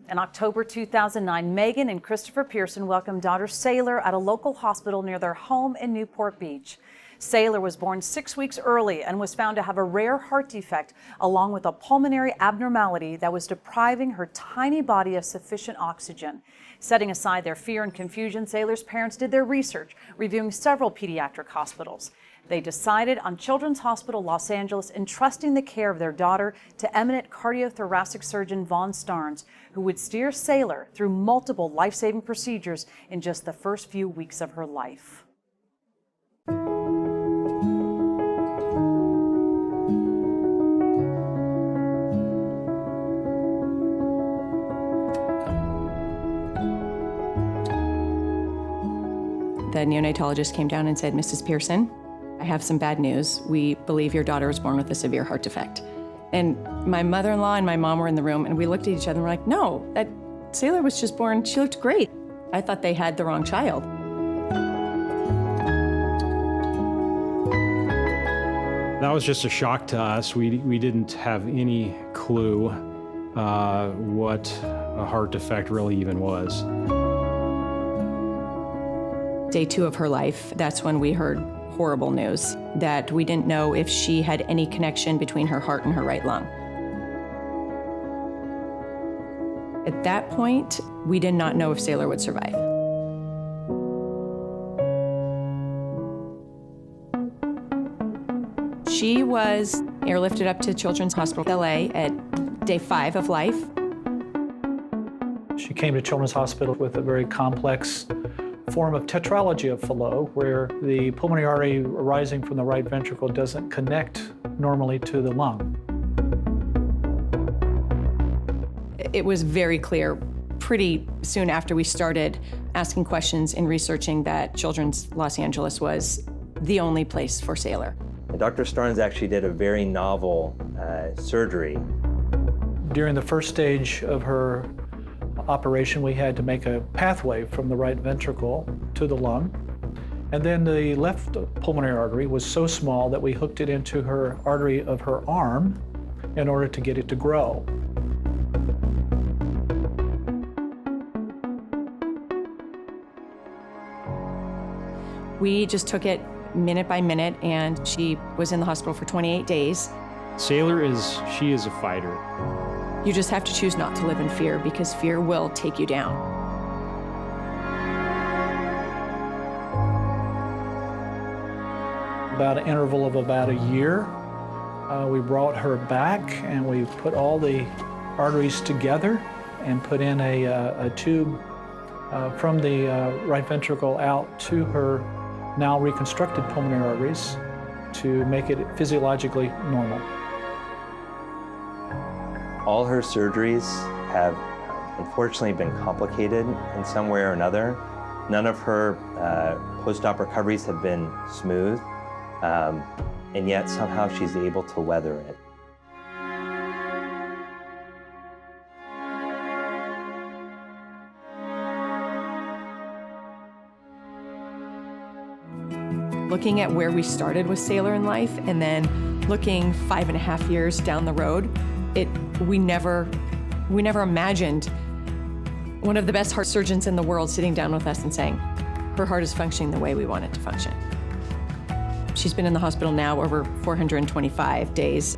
In October 2009, Megan and Christopher Pearson welcomed daughter Saylor at a local hospital near their home in Newport Beach. Saylor was born 6 weeks early and was found to have a rare heart defect along with a pulmonary abnormality that was depriving her tiny body of sufficient oxygen. Setting aside their fear and confusion, Saylor's parents did their research, reviewing several pediatric hospitals. They decided on Children's Hospital Los Angeles, entrusting the care of their daughter to eminent cardiothoracic surgeon Von Starnes, who would steer Saylor through multiple life-saving procedures in just the first few weeks of her life. The neonatologist came down and said, "Mrs. Pearson, I have some bad news. We believe your daughter was born with a severe heart defect." And my mother-in-law and my mom were in the room, and we looked at each other and were like, "No, that Saylor was just born, she looked great." I thought they had the wrong child. That was just a shock to us. We didn't have any clue what a heart defect really even was. Day 2 of her life, that's when we heard horrible news that we didn't know if she had any connection between her heart and her right lung. At that point, we did not know if Saylor would survive. She was airlifted up to Children's Hospital CHLA at day 5 of life. She came to Children's Hospital with a very complex form of tetralogy of Fallot, where the pulmonary artery arising from the right ventricle doesn't connect normally to the lung. It was very clear pretty soon after we started asking questions and researching that Children's Los Angeles was the only place for Saylor. Dr. Starnes actually did a very novel surgery. During the first stage of her operation, we had to make a pathway from the right ventricle to the lung. And then the left pulmonary artery was so small that we hooked it into her artery of her arm in order to get it to grow. We just took it minute by minute, and she was in the hospital for 28 days. Saylor she is a fighter. You just have to choose not to live in fear, because fear will take you down. About an interval of about a year, we brought her back and we put all the arteries together and put in a tube from the right ventricle out to her now reconstructed pulmonary arteries to make it physiologically normal. All her surgeries have unfortunately been complicated in some way or another. None of her post-op recoveries have been smooth, and yet somehow she's able to weather it. Looking at where we started with Saylor in life, and then looking 5.5 years down the road, we never imagined one of the best heart surgeons in the world sitting down with us and saying, her heart is functioning the way we want it to function. She's been in the hospital now over 425 days.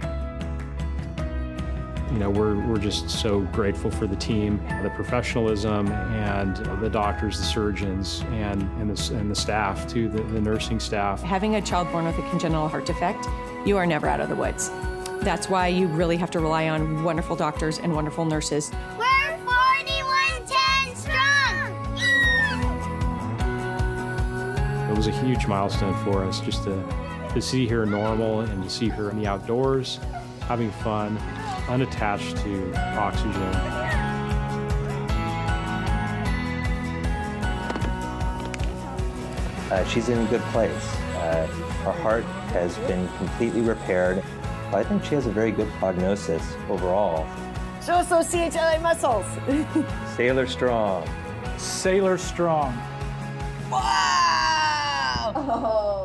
You know, we're just so grateful for the team, the professionalism, and the doctors, the surgeons, and the staff too, the nursing staff. Having a child born with a congenital heart defect, you are never out of the woods. That's why you really have to rely on wonderful doctors and wonderful nurses. We're 4110 strong! It was a huge milestone for us just to see her normal and to see her in the outdoors, having fun, unattached to oxygen. She's in a good place. Her heart has been completely repaired. I think she has a very good prognosis overall. Show us those CHLA muscles. Saylor strong. Saylor strong. Wow! Oh.